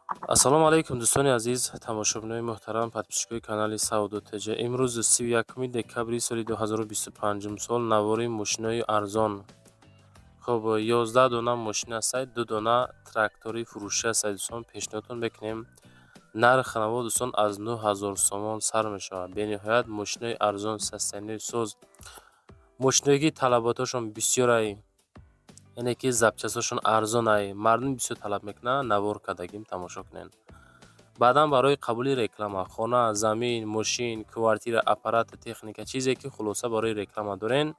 ассалому алайкум дӯстони азиз, тамошобинони муҳтарам, подписчикои канали Сауду ТЖ. Имрӯз 31 декабри соли 2025 сол навори мошинои арзон. Хоб 11 дона мошина аст, 2 дона трактори фурӯши аст. Дӯстон пешниҳодтон мекунем нарх наво дӯстон аз 9000 сомон сар мешавад. Бениҳоят мошинои арзон састаинои соз, мошиное ки талаботашон бисёр ай, яъне ки запчасташон арзон ай, мардум бисёр талаб мекунанд, навор кардагим тамошо кунед. баъдан барои қабули реклама хона, замин, мошин, квартира, аппарат, техника, чизе ки хулоса барои реклама дорен,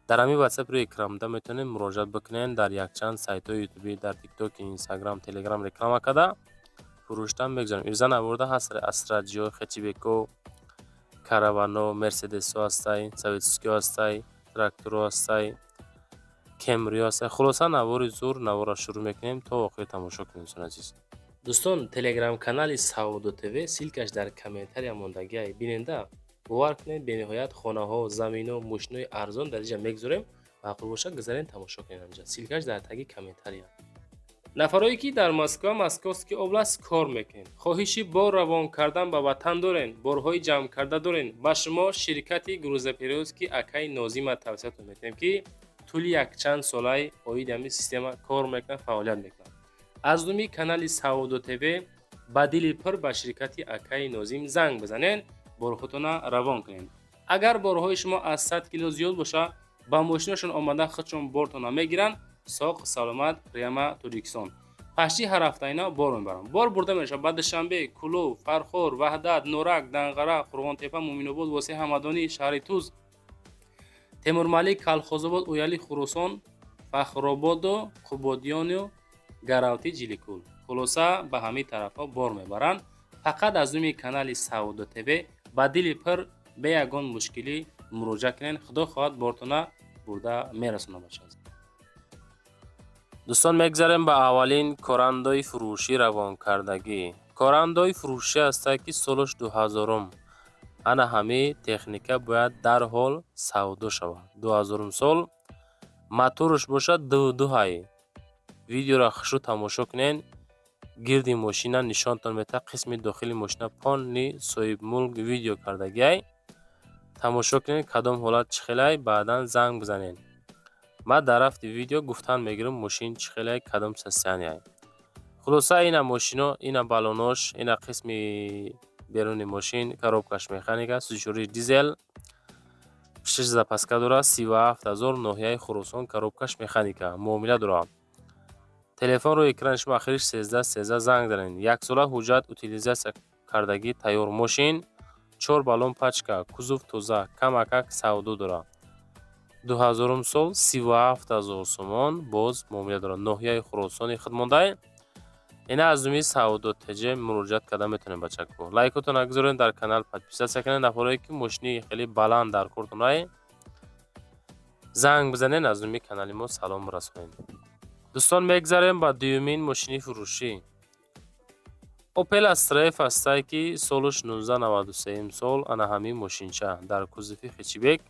дар ҳамин ватсап рӯи экранда метавонед муроҷиат бикунед. дар якчанд сайтҳои ютуби, дар тиктоки, инстаграм, телеграм реклама карда фурӯшта мегузарем. ирза наворда ҳаст астраҷиё, хечибеко, каравано, мерседесо ҳастай, советскиё ҳастай, тракторо ҳастай, кемриё ҳастай. хулоса навори зур навора шурӯъ мекунем то охир тамошо кунем. дӯстон азиз, дӯстон телеграм-канали Сауду ТВ силкаш дар комментария мондагиай биненда. бовар кунед бениҳоят хонаҳо, заминҳо, мошинои арзон дар инҷа мегузорем. маъқул бошад гузарен тамошо кунед. анҷа силкаш дар таги комментария. нафарое ки дар Москва, Московский област кор мекунед, хоҳиши бор равон кардан ба ватан дорен, борҳои ҷамъкарда дорен, ба шумо ширкати грузоперевозки Акаи Нозима тавсиятон метавонем ки тӯли якчанд солаи оиди ҳамин система кор мекунад, фаъолият мекунад. аз думи канали Сауду ТВ ба дили пир ба ширкати Акаи Нозим занг бизанед, борҳотона равон кунед. агар борҳои шумо аз 100 кило зиёд боша, ба мошинашон омада худшон бортона мегиранд. соғ саломат прямо Тоҷикистон. пашти ҳар ҳафтаина бор мебаранд. бор бурда мешавад ба Душанбе, Кулов, Фархор, Ваҳдат, Норак, Данғара, Қурғонтепа, Муъминобод, Восеи Ҳамадонӣ, шаҳри Туз, Темурмалик, Калхозобод, Уяли, Хурусон, Фахрободу, Қубодиёну, Гаравти, Ҷиликул. хулоса ба ҳамин тарафҳо бор мебаранд. фақат аз думи канали Сауду ТВ ба дили пир бе ягон мушкилӣ муроҷиат кунед. худо хоҳад бортона бурда мерасона бошад. дӯстон мегзарем ба аввалин корандои фурӯшӣ равонкардагӣ. корандои фурӯшӣ ҳастад ки солаш 2000 ана ҳамин техника бояд дарҳол савдо шавад. 2000 сол моторш бошад дудуҳай. видеоро хушрӯ тамошо кунед. гирди мошина нишонтон мета, қисми дохили мошина пони соҳибмулк видео кардагиай. тамошо кунед кадом ҳолат чӣ хелай, баъдан занг бизанед. ма дар рафти видео гуфтан мегирам мошин чӣ хелай, кадом состояния. хулоса ина мошино, ина балонош, ина қисми беруни мошин, коробкаш механика, сӯзишвории дизел, 6 запаска дорад, 37000, ноҳияи Хурусон, коробкаш механика, муомила дорад. телефонро экрани шумо ахириш 1313 занг занед. 1 сола ҳуҷҷат утилизатсия кардагӣ тайёр мошин, 4 баллон пачка, кузов тоза, камакак савдо дорад. 2000 сол 37000 сомон боз муомила дорад. ноҳияи Хуросони худмондай. ина аз думи Сауду ТЖ муроҷиат карда метавонед бачако. лайкотон нагузоред, дар канал подписатсия кунед. нафарое ки мошини хеле баланд дар кортон ай, занг бизанед, аз думи канали мо салом расонед. дӯстон мегзарем ба дуюмин мошини фурӯшӣ. Opel Astra F ҳастай ки солаш 1993 сол, ана ҳамин мошинча дар кузуфи хечибек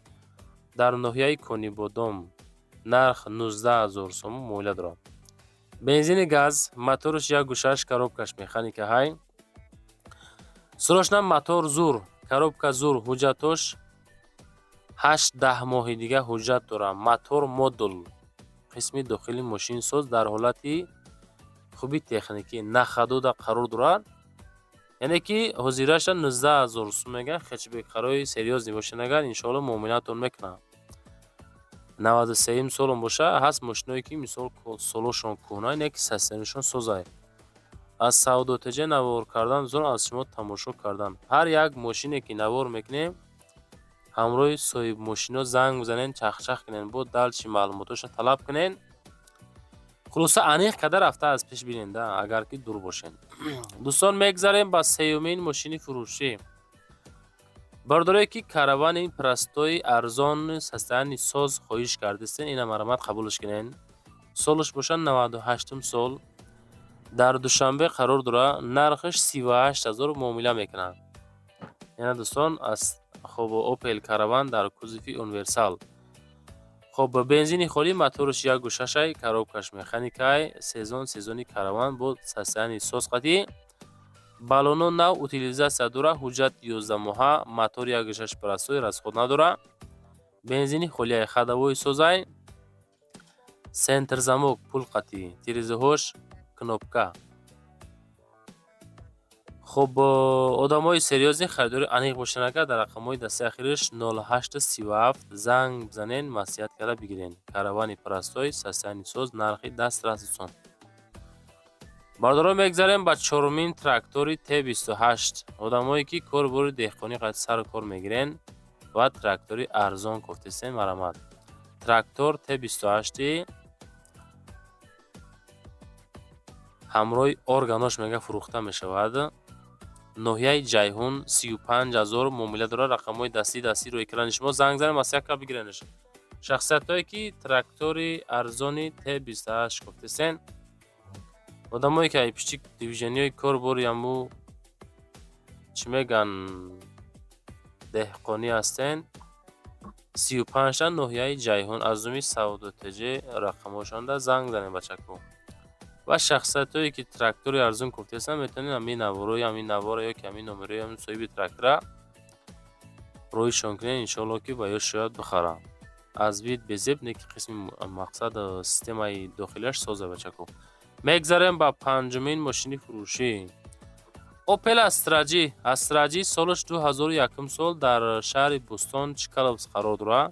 дар ноҳияи Конибодом, нарх 19000 сомон муомила дорад. бензини газ, моторш як гӯшаш, коробкаш механика ҳай. срочна мотор зур, коробка зур, ҳуҷҷатош 8-10 моҳи дига ҳуҷҷат дорад. мотор модул, қисми дохили мошин соз дар ҳолати хуби техникӣ нахадуда қарор дорад. яъне ки ҳозираша 19000 сом мегӯяд. хечбекҳарои серьёзни мошинагар иншоалло муомилатон мекунад. 93 солон боша, ҳаст мошиное ки мисол солошон кӯҳна, не ки состоянишон созай. аз Сауду ТЖ навор кардан зур, аз шумо тамошо кардан. ҳар як мошине ки навор мекунем, ҳамроҳи соҳибмошино занг бизанед, чахчах кунед, бо далчи маълумотоша талаб кунед. хулоса аниқ када рафта аз пеш биненда, агар ки дур бошед. дӯстон мегзарем ба сеюмин мошини фурӯшӣ. бардорое ки каравани простои арзон состоянии соз хоҳиш кардистен, ина маромад қабулш кунед. солаш бошад 98 сол, дар Душанбе қарор дорад. нархаш 38000 муомила мекунад. яна дӯстон аз хоб Opel Caravan дар кузуфи универсал. خب بنزین خالی موتورش 1.6 коробкаш механикаи сезони караван бо састани созқати балоно нав утилизатсия дора ҳуҷҷат 11 моҳа мотор 1.6 парастои расход надора бензини холияи хадавои созай сентр замок пулқати тирезаҳош кнопка. خب одамои серьёзни харидори аниқ бошанака дар рақамҳои дастаи ахираш 0837 занг бизанен, маслиҳат карда бигирен. Каравани парастои састани соз нархи дастрассон. Бардорон мегзарем ба чорумин трактори Т28. Одамое ки корбори деҳқонӣ қайти сару кор мегирен ва трактори арзон кофтесен марамат. Трактор Т28 ҳамроҳи органош мега фурӯхта мешавад. ноҳияи ҷайҳун 35000 муомила дорад. Рақамҳои дастӣ рӯи экрани шумо занг занем, маслиҳат карда бигиренаш. Шахсиятҳое ки трактори арзони Т28 кофтесен одамое ки пичик дивизиониҳои корбори аму чӣ меган деҳқонӣ ҳастен 35 ноҳияи ҷайҳун азуми Саудотеҷе рақамҳошонда занг занем бачаку. ва шахсиятҳое ки трактори арзон кофтесен метавонед ҳамин наворои ҳамин навора ё ки ҳамин номерои ҳамин соҳиби трактора роҳишон кунед, иншоалло ки ба ё шояд бихара. Аз вид безеб неки қисми мақсад системаи дохилиаш соза бачаку. Мегзарем ба панҷумин мошини фурӯшӣ. Opel Astra-G солаш 2001 сол дар шаҳри Бустон Чикаловс қарор дорад.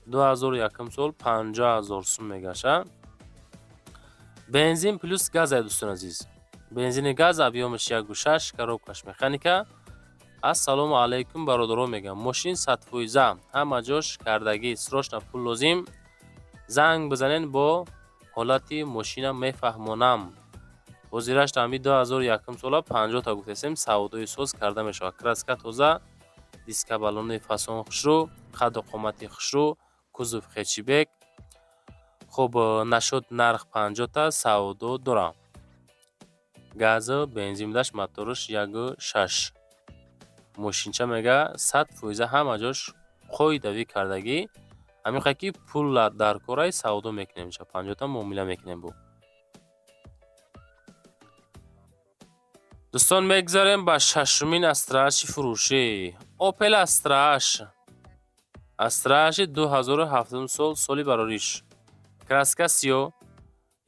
2001 сол 50000 сум мегашад. Бензин плюс газ ай дӯстон азиз. Бензини газ объёмаш 1.6 коробкаш механика. Ассалому алайкум бародаро мегам. Мошин 100%, ҳама ҷош кардагӣ, срочно пул лозим. Занг бизанен бо ҳолати мошина мефаҳмонам. ҳозираш ҳами 2001 сола 50 та гуфтесем савдои соз карда мешавад. Краска тоза, диска балони фасон хушрӯ, қадду қомати хушрӯ, кузов хечибек. Хуб нашод нарх 50 та савдо дорам. Газу бензин даш моторуш 1.6. Мошинча мега 100% ҳама ҷош қоидавӣ кардагӣ. Ҳамин ки пула дар кораи савдо мекунем, 50 та муомила мекунем бу. Дӯстон мегзарем ба шашумин Astra-H фурӯшӣ. Opel Astra-H 2007 сол, соли барориш. Краска сиё.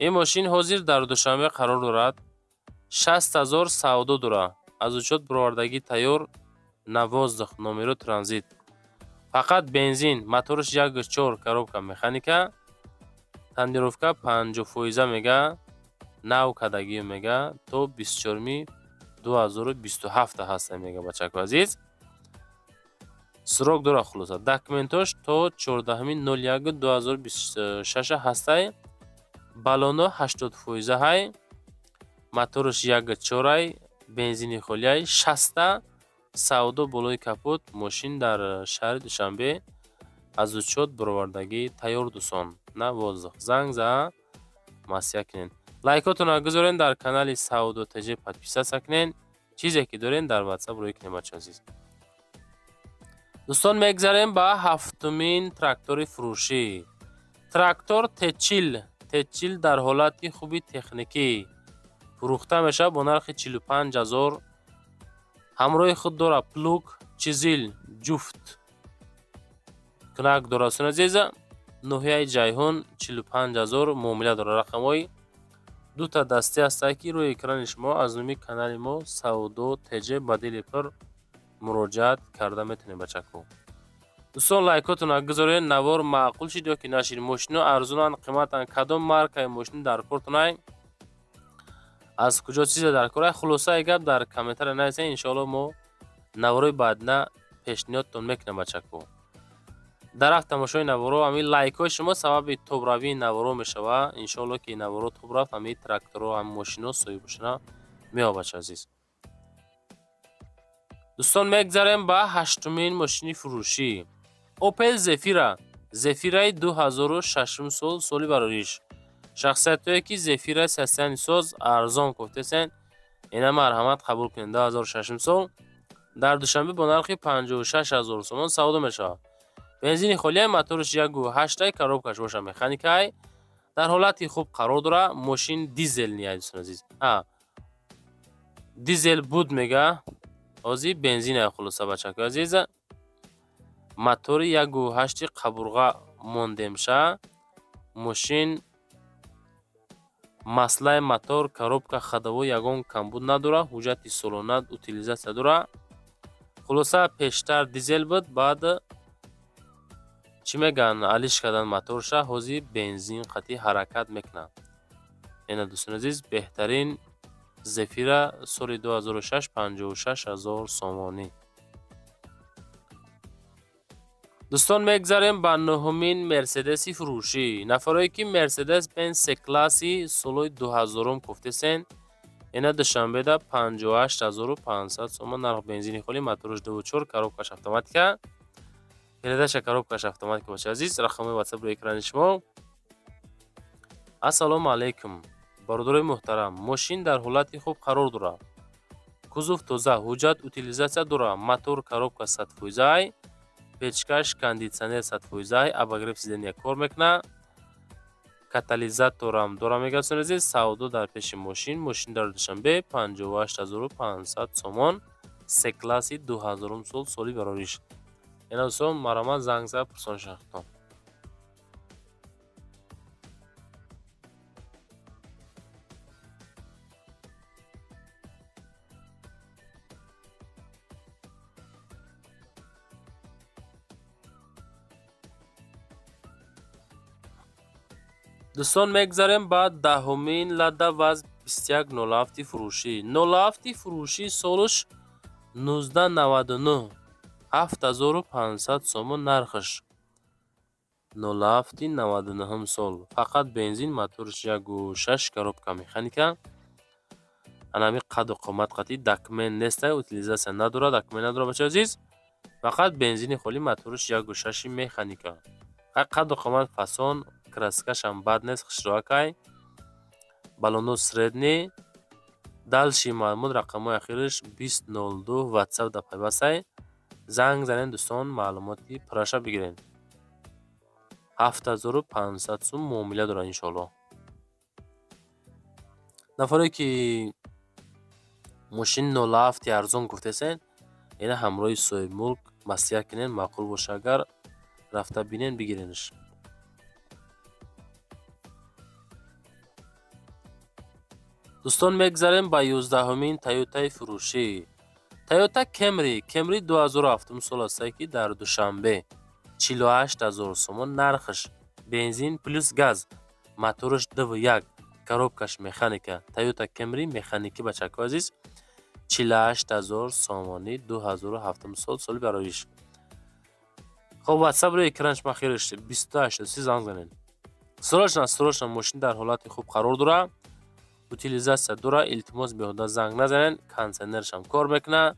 Ин мошин ҳозир дар Душанбе қарор дорад. 60000 савдо дорад. Аз учёт бировардагӣ тайёр, на воздух, номеро транзит. Фақат бензин, моториш 1.4 коробка механика. Тандировка 50% мега, нав кадагӣ мега то 24 2027 ҳаста мега бачаку азиз. Срок дора хулоса. Документош то 14/01/2026 ҳастай. Балоно 80% ҳай. Моториш 1.4, бензини холияй 60. Савдо болои капот. Мошин дар шаҳри Душанбе. Аз учёт бировардагӣ тайёр дӯстон. На воздух. Занг за масъя кунен. Лайкотона гузорен, дар канали Саудотеҷе подписатсия кунен. Чизе ки дорен дар WhatsApp рӯи кунен бача азиз. Дӯстон мегзарем ба ҳафтумин трактори фурӯшӣ. Трактор Т40 дар ҳолати хуби техникӣ фурӯхта мешавад бо нархи 45000. ҳамроҳи худ дора плуг, чизил, ҷуфт кунак дорастон азиз. ноҳияи ҷайҳун 45000 муомила дора. Рақамҳои дута дастӣ ҳастанд ки рӯи экрани шумо аз номи канали мо Саудотеҷе ба дили пир муроҷиат карда метавонед бачаку. дӯстон лайкотона гузорен. навор маъқул шид ё ки нашид? Мошино арзонанд, қиматанд? Кадом маркаи мошин дар кортонай? аз куҷо чизе дар корай? хулосаи гап дар комментария нависед. иншоалло мо наворои баъдина пешниҳодтон мекунем бачаку. дар тамошои наворо ҳамин лайкҳои шумо сабаби тобравии наворо мешавад. иншоалло ки наворо тоб рафт, ҳамин тракторо, ҳамин мошино соҳибошона меёбад бача азиз. дӯстон мегзарем ба ҳаштумин мошини фурӯшӣ. Opel Zafira 2006 сол, соли барориш. шахсиятҳое ки Zafira састани соз арзон кофтесен, ина марҳамат қабул кунед. 2006 сол дар Душанбе бо нархи 56000 сомон савдо мешавад. бензини холияи моториш 1.8 коробкаш боша механикай дар ҳолати хуб қарор дора. Мошин дизелни азизон азиз. Дизел буд мега ҳозир бензинай хулоса бачако азиз. мотори 1.8 қабурға мондемша. мошин маслаи мотор, коробка, ходово ягон камбуд надора. ҳуҷҷати солона утилизатсия дора. хулоса пештар дизел буд, баъд чӣ меган алиш кардан моторша, ҳозир бензин қатъи ҳаракат мекунад. ина дӯстон азиз беҳтарин зефира соли 2006 56000 сомонӣ. дӯстон мегзарем ба нӯҳумин мерседеси фурӯшӣ. нафарое ки мерседес бенз се класси солҳои 2000 гуфтесен, ина душанбеда 58500 сомон нарх. бензини холӣ, моториш 2.4, коробкаш автоматика, передаша коробкаш автоматика бошад азиз. рақамҳои ватсап рӯи экрани шумо. ассалому алайкум бародарои муҳтарам, мошин дар ҳолати хуб қарор дорад. кузов тоза, ҳуҷҷат утилизатсия дорад. мотор, коробка 100%, печкаш, кондитсионер 100%, обогрев сидения кор мекунад. катализаторам дора мегӯяд азиз. савдо дар пеши мошин. мошин дар душанбе 58500 сомон, се класси 2000 сол, соли барориш. ина дӯстон маромад занг зад пурсоншахтон. дӯстон мегзарем ба даҳумин ладда ваз 2107 фурӯшӣ. 07 фурӯшӣ солуш 1999, 7500 сомон нархаш. 07 99 сол, фақат бензин, моториш 1.6, коробка механика. анами қаду қомат қатъи документ нестай, утилизатсия надора, документ надора бача азиз. фақат бензини холӣ, моториш 1.6 механика. қаду қомат фасон, краскашам бад нест, хушроакай. балоно средни. далши маълумот рақамҳои ахираш 2002 ватсап да пайвастай. занг занен дӯстон, маълумоти пурраша бигирен. 7500 сум муомила дорад иншоалло. нафаре ки мошин 07 арзон гуфтесен, ина ҳамроҳи соҳибмулк маслиҳат кинен, маъқул боша агар рафта бинен бигиренш. дӯстон мегзарем ба 11-умин Toyota фурӯшӣ. Toyota Camry 2007 сол астае ки дар душанбе 48000 сомон нархаш. бензин плюс газ, моториш 2.1, коробкаш механика. Toyota Camry механики бачако азиз. 48000 сомонӣ, 2007 сол, соли бароиш. хоб ватсап рӯи экранш махираш 28 занг занен. срочно мошин дар ҳолати хуб қарор дорад. утилизатсия дора. илтимос беҳуда занг назанен. кондитсионершам кор мекунад.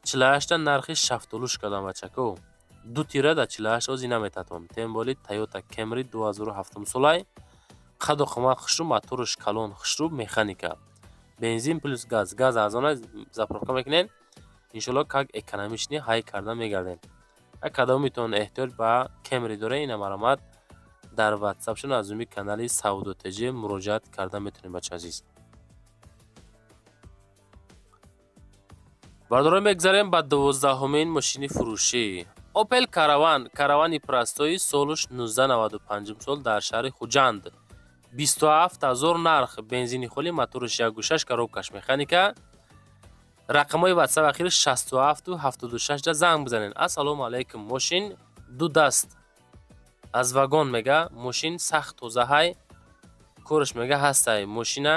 48 нархи шафтолуш кардам бачако. 2 тира да 48 ози наметатон. темболи Toyota Camry 2007 солай. қаду қомат хушрӯ, моториш калон хушрӯ, механика. бензин плюс газ арзона заправка мекунен. иншоалло как экономични ҳай карда мегарден. кадомитон эҳтиёҷ ба Camry дора, ина маромад дар ватсапшон аз уми канали Савдо ТЖ муроҷиат карда метавонед бача азиз. бардора мегзарем ба 12-умин мошини фурӯшӣ. Opel каравани простои солуш 1995 сол дар шаҳри Хуҷанд. 27000 нарх. бензини холӣ, моториш 1.6, коробкаш механика. рақамҳои ватсап ахир 67 76 да занг бизанен. ассалому алайкум. мошин ду даст аз вагон мега. мошин сахт тоза ҳай. корш мега ҳастай. мошина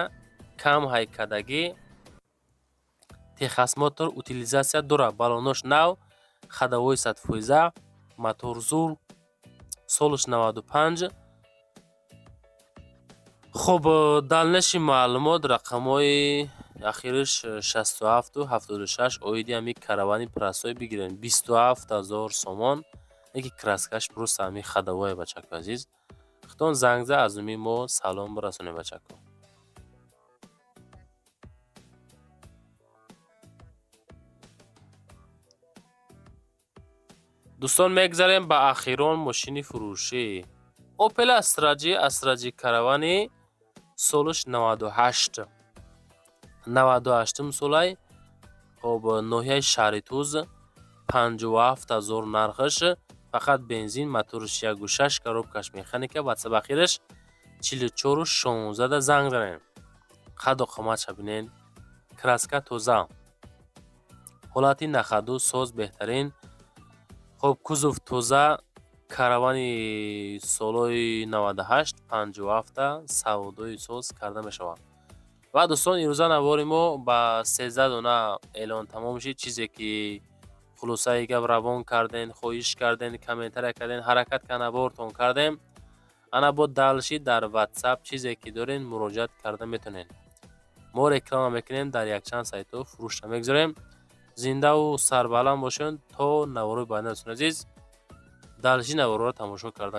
кам ҳай кадагӣ. техас мотор утилизатсия дора. балонош нав. ходовой 100%. мотор зур. солуш 95. хуб, далнеши маълумот рақамҳои ахираш 67 76 оиди ами каравани простой бигирен. 27000 сомон. яки краскаш просто ами ходовое бачако азиз. хитон зангза аз уми мо салом расонем бачако. دوستان میگذاریم به اخیران ماشین فروشی اوپل استراجی کاروانی سالش 98 سالای. خب نوحیه شهر توز 57,000 نرخش. فقط بنزین موتورش 1.6 коробкаш механика ва цабахираш 44,16 занг занем. қадду қоматша бинен. краска тоза. ҳолати нахаду соз беҳтарин. خب кузов тоза. каравани солои 98 57 савдои соз карда мешавад. ва дӯстон имрӯза навори мо ба 13 дона эълон тамом шид. чизе ки хулосаи гап равон кардем, хоҳиш кардем, комментария кардем, ҳаракат ка навортон кардем. ана бо далши дар WhatsApp чизе ки дорен муроҷиат карда метонен. мо реклама мекунем дар якчанд сайтҳо фурӯшта мегузорем. зиндаву сарбаланд бошед то навори байнда. дӯстон азиз далши навориро тамошо кардан.